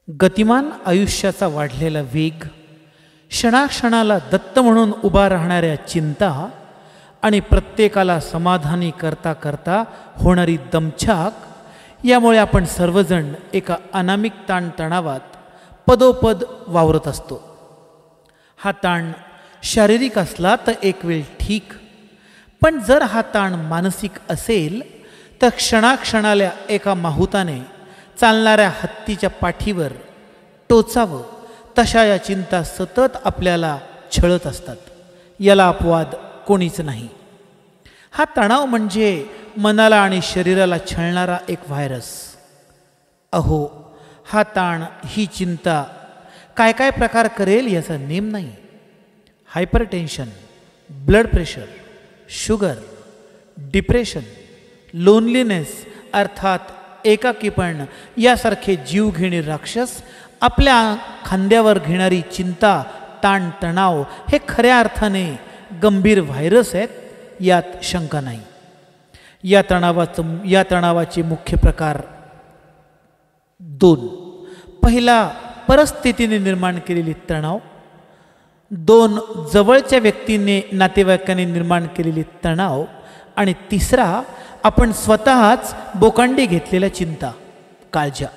गतिमान आयुष्याचा वाढलेला वेग, क्षणाक्षणाला दत्त म्हणून उभा राहणाऱ्या चिंता आणि प्रत्येकाला समाधानी करता करता होणारी दमछाक यामुळे आपण सर्वजण एका अनामिक ताणतणावात पदोपद वावरत असतो. हा ताण शारीरिक असला तर एक वेळ ठीक, पण जर हा ताण मानसिक असेल तर क्षणाक्षणाला एका माहुताने चालणाऱ्या हत्तीच्या पाठीवर टोचावं तशा या चिंता सतत आपल्याला छळत असतात. याला अपवाद कोणीच नाही. हा तणाव म्हणजे मनाला आणि शरीराला छळणारा एक व्हायरस. अहो, हा ताण, ही चिंता काय काय प्रकार करेल याचा नेम नाही. Hypertension, blood pressure, sugar, depression, loneliness अर्थात एकाकीपण यासारखे जीवघेणी राक्षस आपल्या खांद्यावर घेणारी चिंता, ताणतणाव हे खऱ्या अर्थाने गंभीर व्हायरस आहेत, यात शंका नाही. या तणावाचे मुख्य प्रकार दोन. पहिला, परिस्थितीने निर्माण केलेली तणाव. दोन, जवळच्या व्यक्तीने, नातेवाईकांनी निर्माण केलेली तणाव. आणि तिसरा, आपण स्वतःच बोकांडी घेतलेल्या चिंता, काळज्या.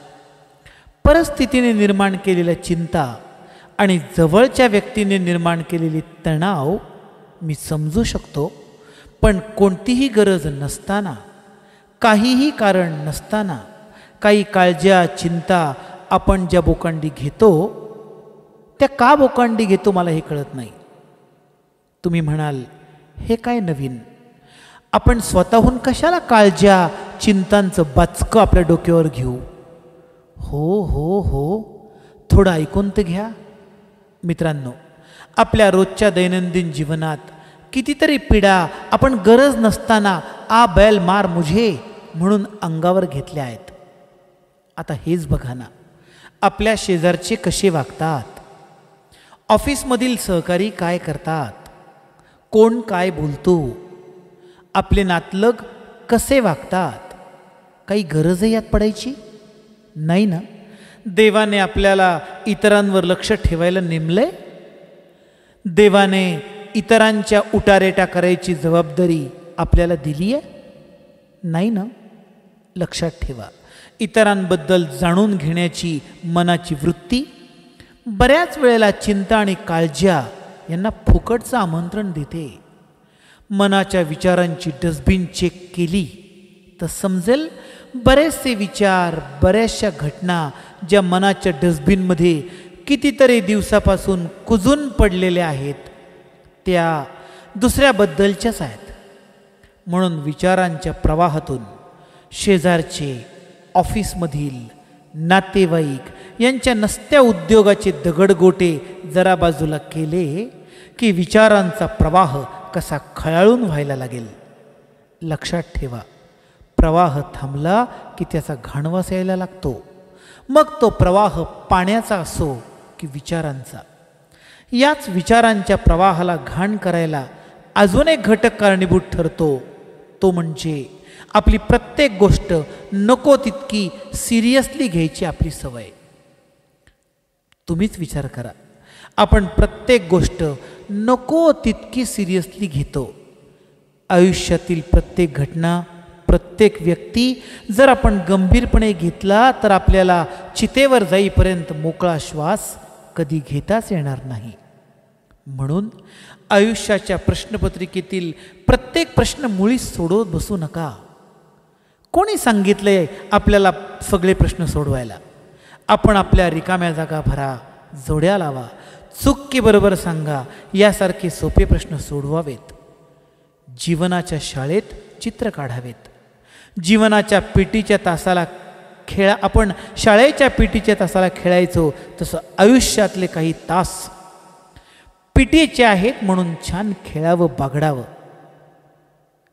परिस्थितीने निर्माण केलेल्या चिंता आणि जवळच्या व्यक्तीने निर्माण केलेली तणाव मी समजू शकतो, पण कोणतीही गरज नसताना, काहीही कारण नसताना काही काळज्या, चिंता आपण ज्या बोकांडी घेतो त्या का बोकांडी घेतो मला हे कळत नाही. तुम्ही म्हणाल, हे काय नवीन? आपण स्वतःहून कशाला काळज्या, चिंतांचं बाचकं आपल्या डोक्यावर घेऊ? हो हो हो, थोडं ऐकून तर घ्या. मित्रांनो, आपल्या रोजच्या दैनंदिन जीवनात कितीतरी पीडा आपण गरज नसताना आ बैल मार मुझे म्हणून अंगावर घेतल्या आहेत. आता हेच बघा ना, आपल्या शेजारचे कसे वागतात, ऑफिसमधील सहकारी काय करतात, कोण काय बोलतो, आपले नातलग कसे वागतात, काही गरज आहे यात पडायची? नाही ना. देवाने आपल्याला इतरांवर लक्ष ठेवायला नेमलंय? देवाने इतरांच्या उटारेटा करायची जबाबदारी आपल्याला दिली आहे? नाही ना. लक्षात ठेवा, इतरांबद्दल जाणून घेण्याची मनाची वृत्ती बऱ्याच वेळेला चिंता आणि काळज्या यांना फुकटचं आमंत्रण देते. मनाच्या विचारांची डस्टबिन चेक केली तर समजेल, बरेचसे विचार, बऱ्याचशा घटना ज्या मनाच्या डस्टबिनमध्ये कितीतरी दिवसापासून कुजून पडलेल्या आहेत त्या दुसऱ्याबद्दलच्याच आहेत. म्हणून विचारांच्या प्रवाहातून शेजारचे, ऑफिसमधील नातेवाईक यांच्या नसत्या उद्योगाचे दगडगोटे जरा बाजूला केले की विचारांचा प्रवाह कसा खळाळून व्हायला लागेल. लक्षात ठेवा, प्रवाह थांबला की त्याचा घाणवास यायला लागतो. मग तो प्रवाह पाण्याचा असो की विचारांचा. याच विचारांच्या प्रवाहाला घाण करायला अजून एक घटक कारणीभूत ठरतो, तो म्हणजे आपली प्रत्येक गोष्ट नको तितकी सिरियसली घ्यायची आपली सवय. तुम्हीच विचार करा, आपण प्रत्येक गोष्ट नको तितकी सिरियसली घेतो. आयुष्यातील प्रत्येक घटना, प्रत्येक व्यक्ती जर आपण गंभीरपणे घेतला तर आपल्याला चितेवर जाईपर्यंत मोकळा श्वास कधी घेताच येणार नाही. म्हणून आयुष्याच्या प्रश्नपत्रिकेतील प्रत्येक प्रश्न मुळीच सोडवत बसू नका. कोणी सांगितलंय आपल्याला सगळे प्रश्न सोडवायला? आपण आपल्या रिकाम्या जागा भरा, जोड्या लावा, चूक बरोबर सांगा, यासारखे सोपे प्रश्न सोडवावेत. जीवनाच्या शाळेत चित्र काढावेत. जीवनाच्या पीटीच्या तासाला आपण शाळेच्या पीटीच्या तासाला खेळायचो तसं आयुष्यातले काही तास पीटीचे आहेत म्हणून छान खेळावं, बागडावं.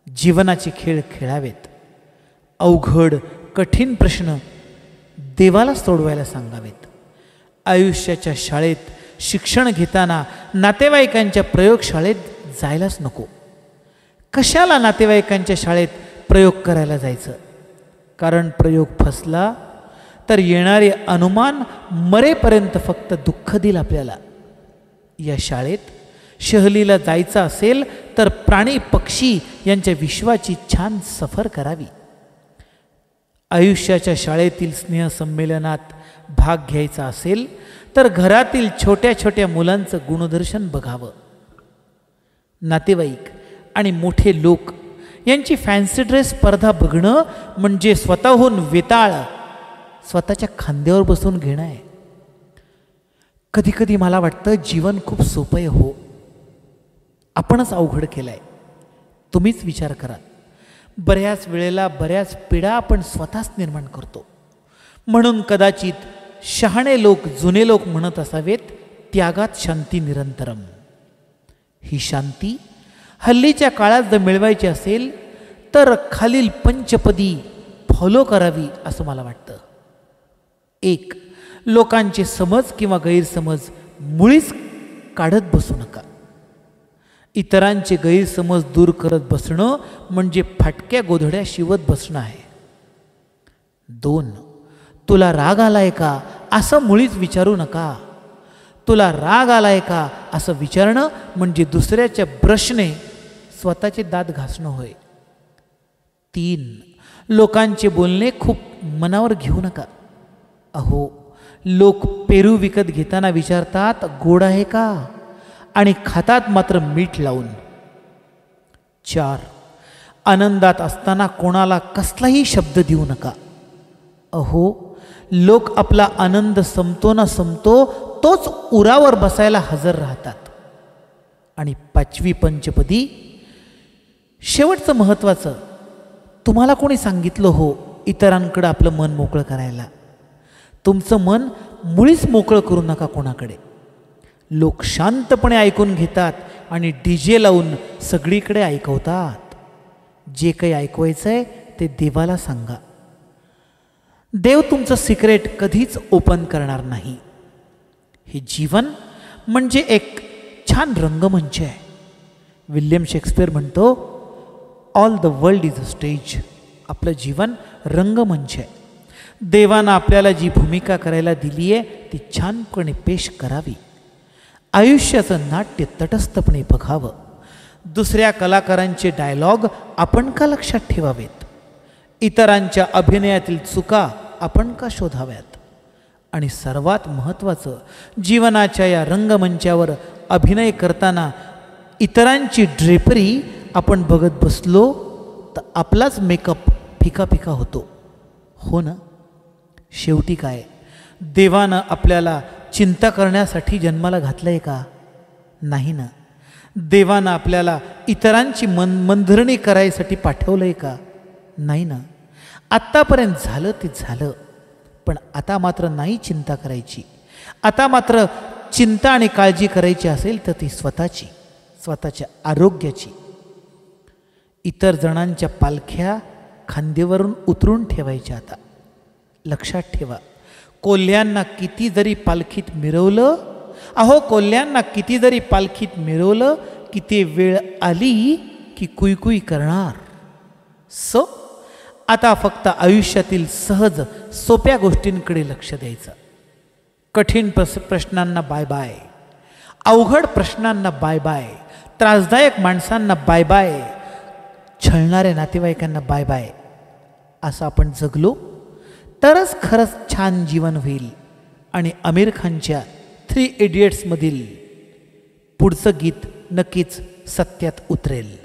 जीवनाचे खेळ खेळावेत. अवघड, कठीण प्रश्न देवाला सोडवायला सांगावेत. आयुष्याच्या शाळेत शिक्षण घेताना नातेवाईकांच्या प्रयोगशाळेत जायलाच नको. कशाला नातेवाईकांच्या शाळेत प्रयोग करायला जायचं? कारण प्रयोग फसला तर येणारे अनुमान मरेपर्यंत फक्त दुःख देईल आपल्याला. या शाळेत सहलीला जायचं असेल तर प्राणी पक्षी यांच्या विश्वाची छान सफर करावी. आयुष्याच्या शाळेतील स्नेहसंमेलनात भाग घ्यायचा असेल तर घरातील छोट्या छोट्या मुलांचं गुणदर्शन बघावं. नातेवाईक आणि मोठे लोक यांची फॅन्सी ड्रेस स्पर्धा बघणं म्हणजे स्वतःहून वेताळ स्वतःच्या खांद्यावर बसून घेणं आहे. कधीकधी मला वाटतं जीवन खूप सोपं आहे हो, आपणच अवघड केलं आहे. तुम्हीच विचार करा. बऱ्याच वेळेला बऱ्याच पीडा आपण स्वतःच निर्माण करतो. म्हणून कदाचित शहाणे लोक, जुने लोक म्हणत असावेत, त्यागात शांती निरंतरम. ही शांती हल्लीच्या काळात जर मिळवायची असेल तर खालील पंचपदी फॉलो करावी असं मला वाटतं. 1. लोकांचे समज किंवा गैरसमज मुळीच काढत बसू नका. इतरांचे गैरसमज दूर करत बसणं म्हणजे फाटक्या गोधड्या शिवत बसणं आहे. 2. तुला राग आलाय का असं मुळीच विचारू नका. तुला राग आलाय का असं विचारणं म्हणजे दुसऱ्याच्या ब्रशने स्वतःचे दात घासणं होय. 3. लोकांचे बोलणे खूप मनावर घेऊ नका. अहो, लोक पेरू विकत घेताना विचारतात गोड आहे का, आणि खातात मात्र मीठ लावून. 4. आनंदात असताना कोणाला कसलाही शब्द देऊ नका. अहो, लोक आपला आनंद संपतो ना संपतो तोच उरावर बसायला हजर राहतात. आणि 5वी पंचपदी शेवटचं महत्त्वाचं, तुम्हाला कोणी सांगितलं हो इतरांकडे आपलं मन मोकळं करायला? तुमचं मन मुळीच मोकळं करू नका कोणाकडे. लोक शांतपणे ऐकून घेतात आणि DJ लावून सगळीकडे ऐकवतात. जे काही ऐकवायचं आहे ते देवाला सांगा. देव तुमचं सिक्रेट कधीच ओपन करणार नाही. हे जीवन म्हणजे एक छान रंगमंच आहे. विल्यम शेक्सपियर म्हणतो, all the world is a stage. आपलं जीवन रंगमंच आहे. देवानं आपल्याला जी भूमिका करायला दिली आहे ती छानपणे पेश करावी. आयुष्याचं नाट्य तटस्थपणे बघावं. दुसऱ्या कलाकारांचे डायलॉग आपण का लक्षात ठेवावेत? इतरांच्या अभिनयातील चुका आपण का शोधाव्यात? आणि सर्वात महत्त्वाचं, जीवनाच्या या रंगमंचावर अभिनय करताना इतरांची ड्रेपरी आपण बघत बसलो तर आपलाच मेकअप फिका फिका होतो. हो ना? शेवटी काय, देवानं आपल्याला चिंता करण्यासाठी जन्माला घातलं आहे का? नाही ना. देवानं आपल्याला इतरांची मनधरणी करायसाठी पाठवलं आहे का? नाही ना. आत्तापर्यंत झालं ते झालं, पण आता मात्र नाही चिंता करायची. आता मात्र चिंता आणि काळजी करायची असेल तर ती स्वतःची, स्वतःच्या आरोग्याची. इतर जणांच्या पालख्या खांद्यावरून उतरून ठेवायच्या. आता लक्षात ठेवा, कोल्ह्यांना किती जरी पालखीत मिरवलं, अहो कोल्ह्यांना किती जरी पालखीत मिरवलं की ते वेळ आली की कुईकुई करणार. आता फक्त आयुष्यातील सहज सोप्या गोष्टींकडे लक्ष द्यायचं. कठीण प्रश्नांना बाय बाय, अवघड प्रश्नांना बाय बाय, त्रासदायक माणसांना बाय बाय, छळणाऱ्या नातेवाईकांना बाय बाय. असं आपण जगलो तरच खरंच छान जीवन होईल. आणि आमिर खानच्या 3 इडियट्समधील पुढचं गीत नक्कीच सत्यात उतरेल.